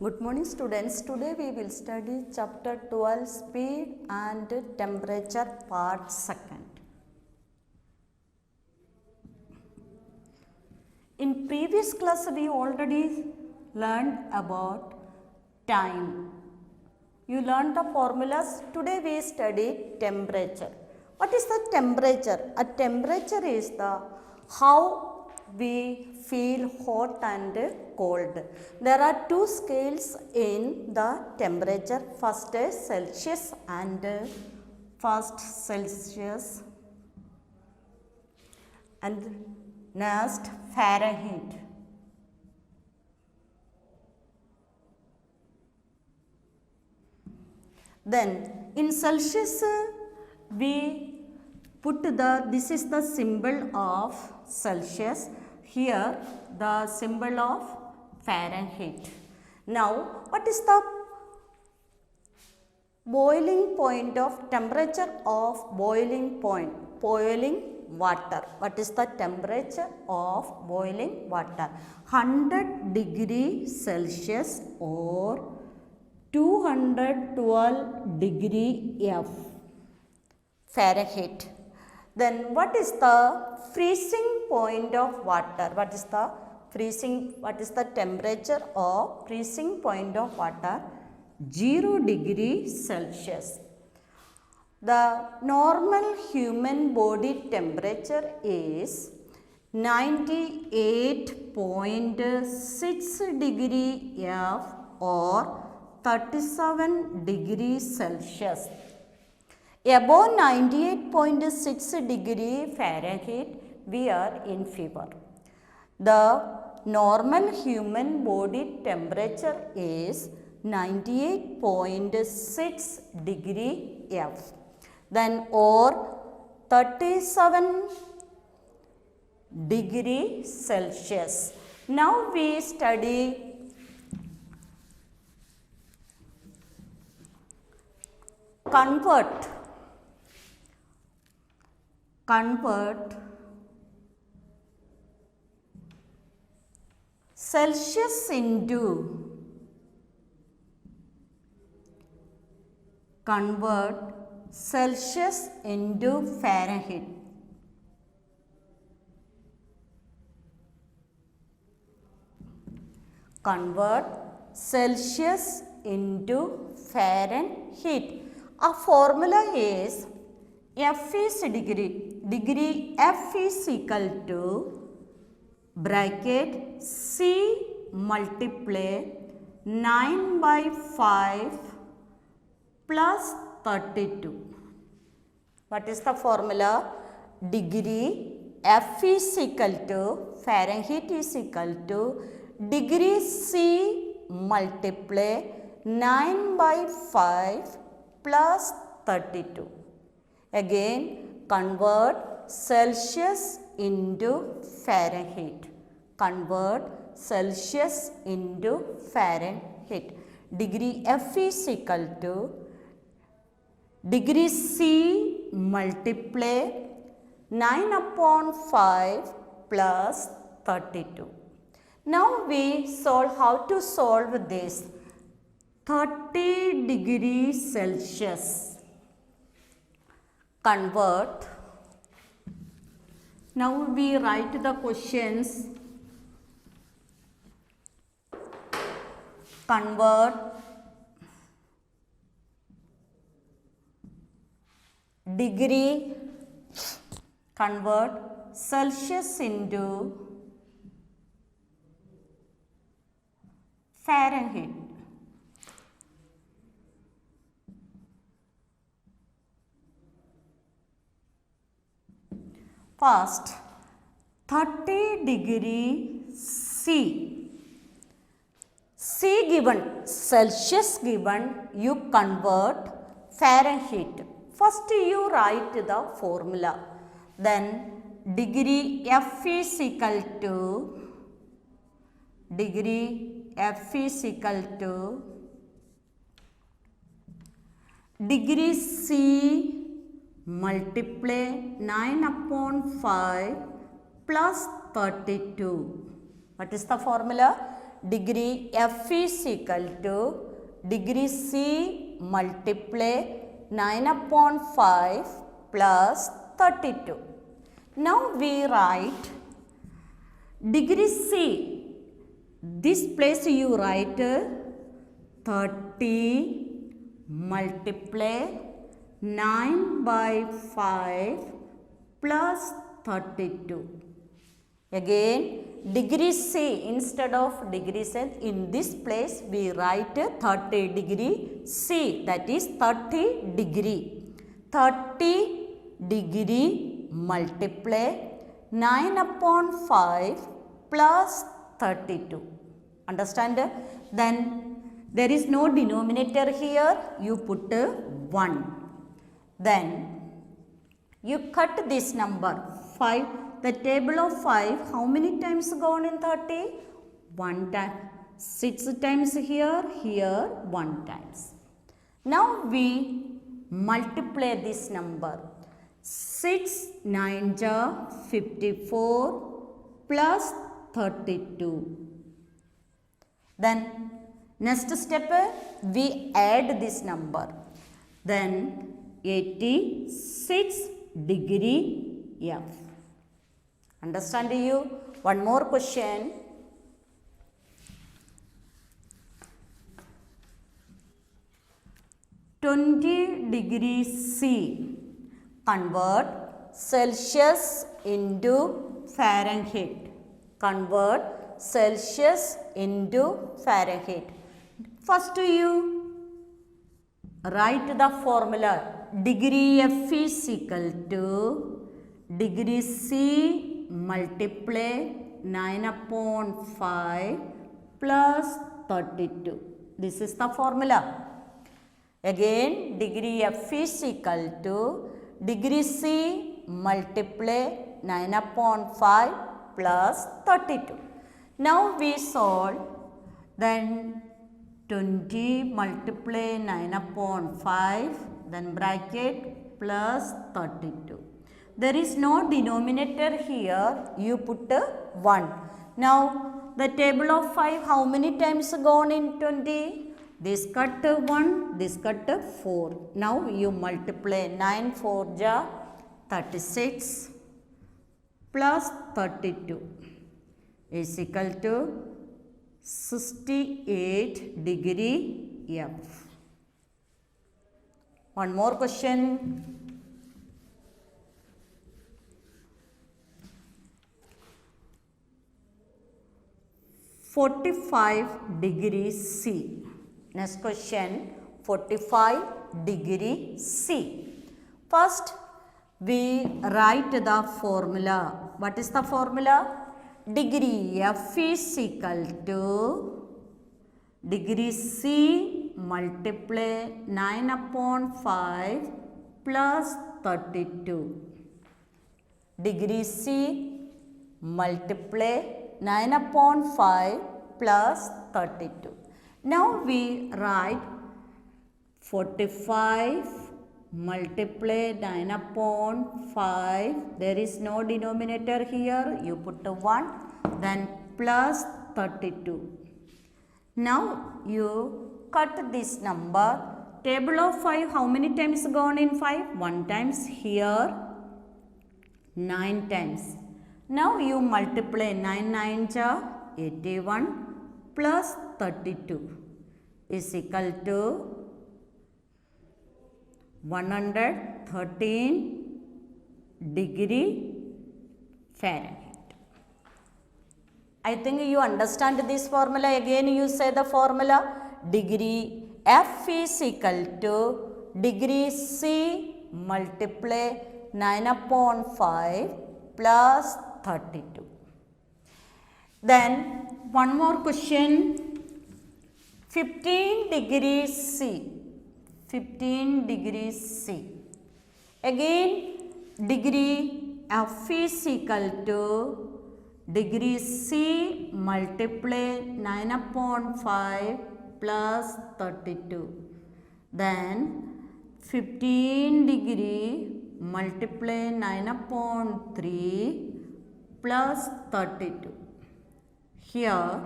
Good morning students. Today we will study chapter 12 speed and temperature part 2nd. In previous class we already learned about time. You learned the formulas. Today we study temperature. What is the temperature? A temperature is the how we feel hot and cold. There are two scales in the temperature. First is Celsius and next Fahrenheit. Then in Celsius we put this is the symbol of Celsius, here the symbol of Fahrenheit. Now what is the boiling point of temperature of boiling point? Boiling water. What is the temperature of boiling water? 100 degrees Celsius or 212 degree F Fahrenheit. Then what is the freezing point of water? What is the temperature of freezing point of water? 0 degree Celsius. The normal human body temperature is 98.6 degree F or 37 degrees Celsius. Above 98.6 degree Fahrenheit, we are in fever. The normal human body temperature is 98.6 degree F. Then or 37 degree Celsius. Now we study convert Celsius into Fahrenheit. Convert Celsius into Fahrenheit. Our formula is F is degree. Degree F is equal to bracket C multiply 9 by 5 plus 32. What is the formula? Degree F is equal to Fahrenheit is equal to degree C multiply 9 by 5 plus 32. Again convert Celsius into Fahrenheit. Convert Celsius into Fahrenheit. Degree F is equal to degree C multiply 9 upon 5 plus 32. Now we solve how to solve this. 30 degrees Celsius. Convert. Now we write the questions. Convert degree, convert Celsius into Fahrenheit. First 30 degree C. C given, Celsius given, you convert Fahrenheit. First you write the formula. Then degree F is equal to degree C multiply 9 upon 5 plus 32. What is the formula? degree F is equal to degree C multiply 9 upon 5 plus 32. Now we write degree C. This place you write 30 multiply 9 by 5 plus 32. Again degree C instead of degree C, in this place we write 30 degree C, that is 30 degree. 30 degree multiply 9 upon 5 plus 32. Understand? Then there is no denominator here, you put 1. Then you cut this number 5. The table of 5, how many times gone in 30? 1 time. 6 times here, here 1 times. Now we multiply this number. 6 9 ja 54 plus 32. Then next step we add this number. Then 86 degree F. Understand you? One more question. degree C. Convert Celsius into Fahrenheit. Convert Celsius into Fahrenheit. First you write the formula. Degree F is equal to degree C multiply 9 upon 5 plus 32. This is the formula. Again degree F is equal to degree C multiply 9 upon 5 plus 32. Now we solve. Then 20 multiply 9 upon 5, then bracket plus 32. There is no denominator here, you put 1. Now the table of 5, how many times gone in 20? This cut 1, this cut 4. Now you multiply 9 4 ja 36 plus 32 is equal to 68 degree F. One more question. 45 degree C. Next question, 45 degree C. First, we write the formula. What is the formula? Degree F is equal to degree C multiply 9 upon 5 plus 32. Degree C multiply 9 upon 5 plus 32. Now we write 45 multiply 9 upon 5. There is no denominator here. You put a 1. Then plus 32. Now you cut this number. Table of 5, how many times gone in 5? 1 times. Here 9 times. Now you multiply 9 9 ja 81 plus 32 is equal to 113 degree Fahrenheit. I think you understand this formula. Again you say the formula. Degree F is equal to degree C multiply 9 upon 5 plus 32. Then one more question. 15 degrees C. 15 degrees C. Again degree F is equal to degree C multiply 9 upon 5 plus 32. Then 15 degree multiply 9 upon 3 plus 32. Here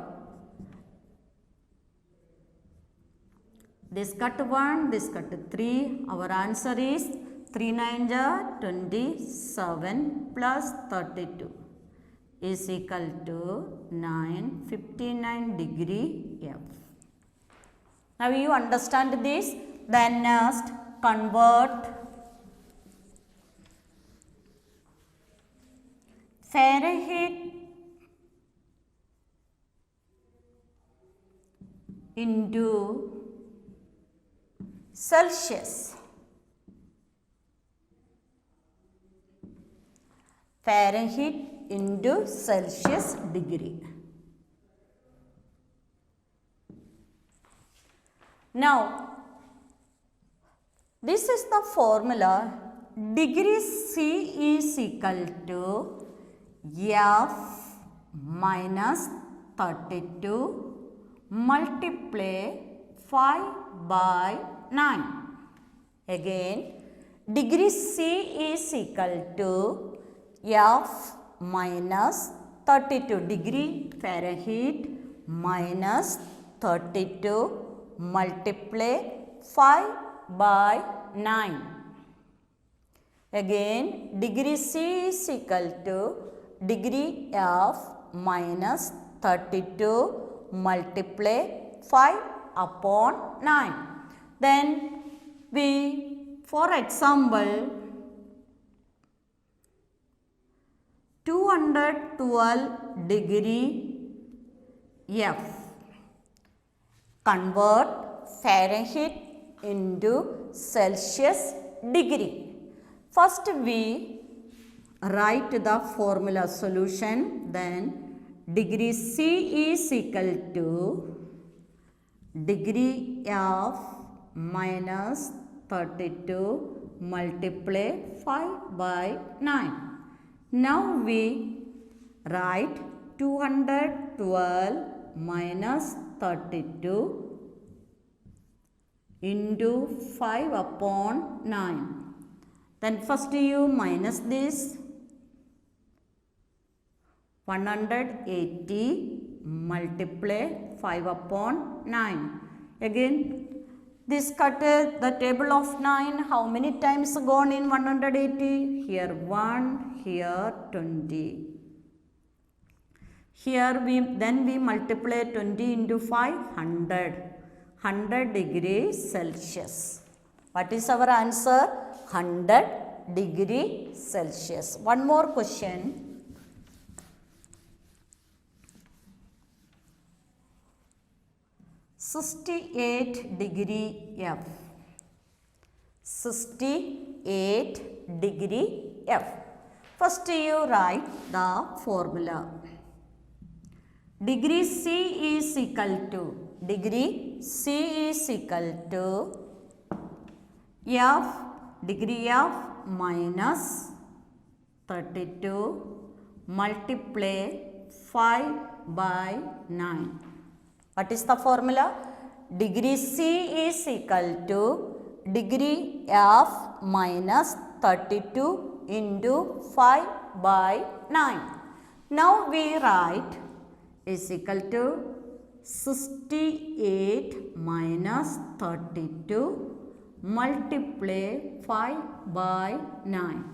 This cut 1, this cut 3. Our answer is 3 9 are 27 plus 32 is equal to 959 degree F. Now you understand this. Then next, convert Fahrenheit into Celsius. Fahrenheit into Celsius degree. Now, this is the formula. Degree C is equal to F minus 32 multiply 5 by 9. Again, degree C is equal to F minus 32 degree Fahrenheit minus 32 multiply 5 by 9. Again, degree C is equal to degree F minus 32 multiply 5 upon 9. Then we, for example, 212 degree F. Convert Fahrenheit into Celsius degree. First we write the formula solution. Then degree C is equal to degree F minus 32 multiply 5 by 9. Now we write 212 minus 32 into 5 upon 9. Then first you minus this 180 multiply 5 upon 9. Again, this cut the table of 9. How many times gone in 180? Here 1, here 20. Here we multiply 20 into 5, 100 degrees Celsius. What is our answer? 100 degree Celsius. One more question. (68 degree F). 68 degree F. First you write the formula. Degree C is equal to F degree F minus 32 multiply 5 by 9. What is the formula? Degree C is equal to degree F minus 32 into 5 by 9. Now we write is equal to 68 minus 32 multiply 5 by 9.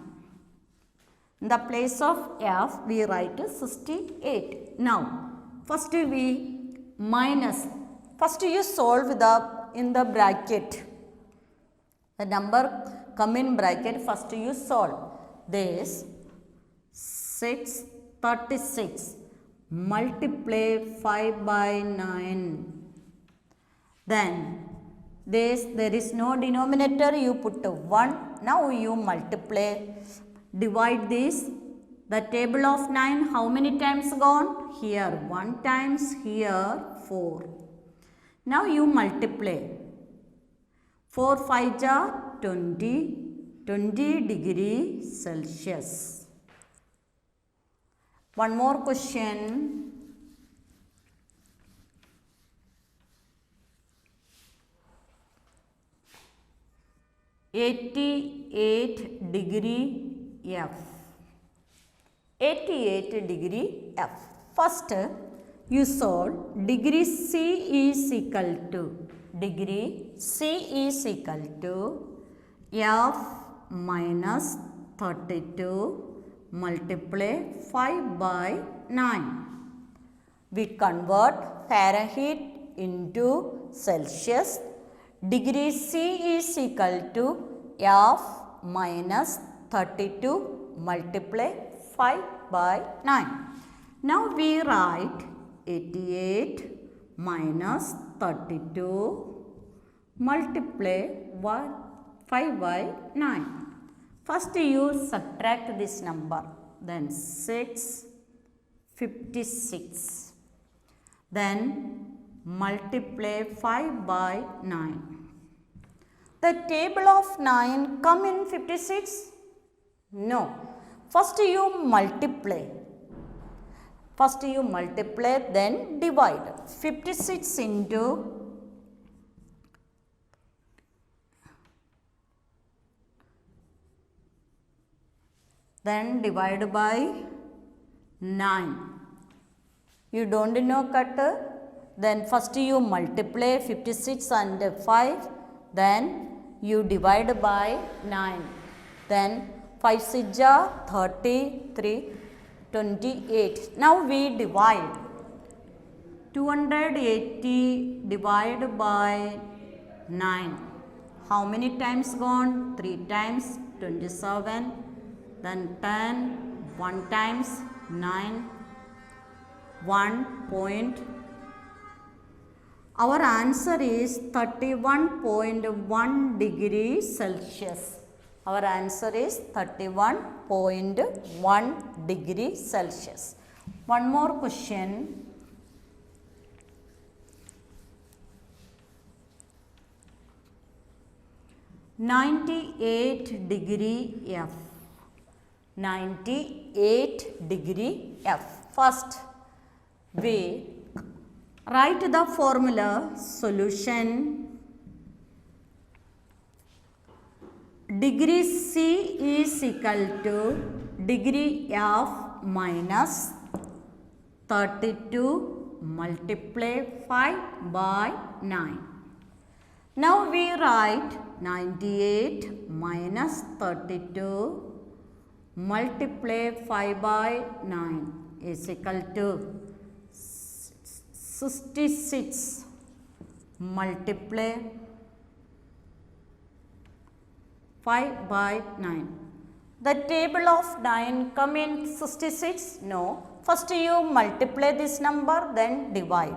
In the place of F we write 68. Now first we minus. First you solve in the bracket. The number come in bracket. First you solve. This 636 multiply 5 by 9. Then there is no denominator. You put 1. Now you multiply. Divide this. The table of 9, how many times gone? Here 1 times, here 4. Now you multiply. 4 5 are 20 degree Celsius. One more question. 88 degree F. 88 degree F. First You solve degree C is equal to F minus 32 multiply 5 by 9. We convert Fahrenheit into Celsius. Degree C is equal to F minus 32 multiply 5 by 9. Now we write 88 minus 32 multiply 5 by 9. First you subtract this number, then 656. Then multiply 5 by 9. The table of 9 come in 56? No. First you multiply. Then divide. 56 into then divide by 9. You don't know cut. Then first you multiply 56 and 5. Then you divide by 9. Then 5 6 33, 28. Now we divide. 280 divided by 9. How many times gone? 3 times. 27. Then 10. 1 times. 9. 1 point. Our answer is 31.1 degree Celsius. Our answer is 31.1 degree Celsius. One more question. (98 degree F). 98 degree F. First, we write the formula solution. Degree C is equal to degree F minus 32 multiply 5 by 9. Now we write 98 minus 32 multiply 5 by 9 is equal to 66 multiply 5 by 9. The table of 9 come in 66? No. First you multiply this number, then divide.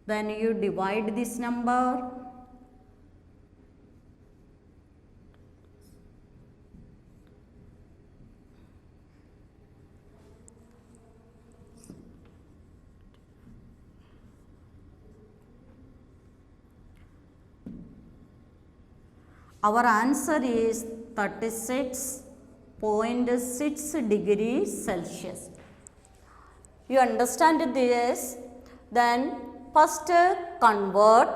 Then you divide this number. Our answer is 36.6 degrees Celsius. You understand this? Then first convert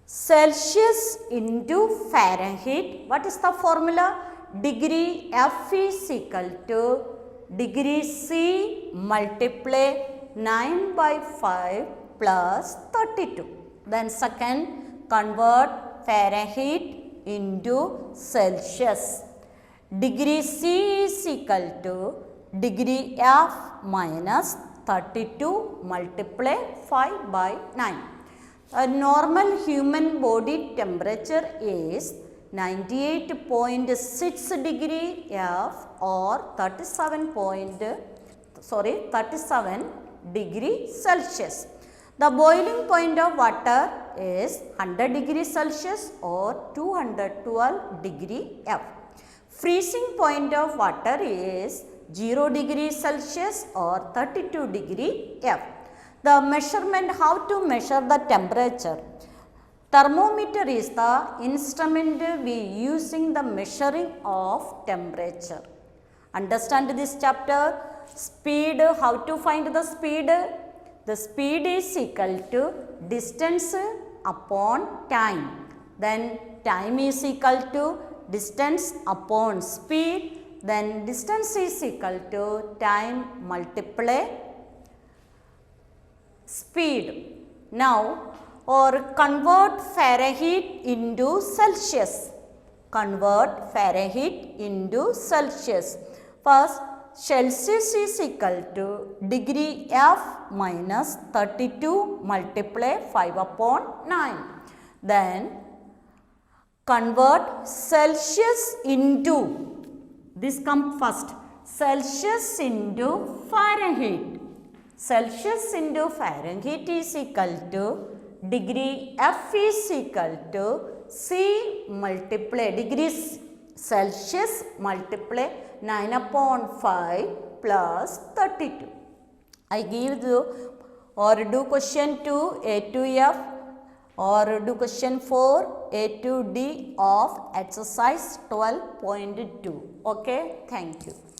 Celsius into Fahrenheit. What is the formula? Degree F is equal to degree C multiply 9 by 5 plus 32. Then second, convert Fahrenheit into Celsius. Degree C is equal to degree F minus 32 multiply 5 by 9. A normal human body temperature is 98.6 degree F or 37 degree Celsius. The boiling point of water is 100 degree Celsius or 212 degree F. Freezing point of water is 0 degree Celsius or 32 degree F. The measurement, how to measure the temperature? Thermometer is the instrument we using the measuring of temperature. Understand this chapter? Speed, how to find the speed? The speed is equal to distance upon time. Then time is equal to distance upon speed, then distance is equal to time multiply speed. Now, or convert Fahrenheit into Celsius. Convert Fahrenheit into Celsius. First, Celsius is equal to degree F minus 32 multiply 5 upon 9. Then, convert Celsius into, this comes first, Celsius into Fahrenheit. Celsius into Fahrenheit is equal to degree F is equal to C multiply degrees Celsius multiply 9 upon 5 plus 32. I give you or do question 2 A to F or do question 4 A to D of exercise 12.2. Okay, thank you.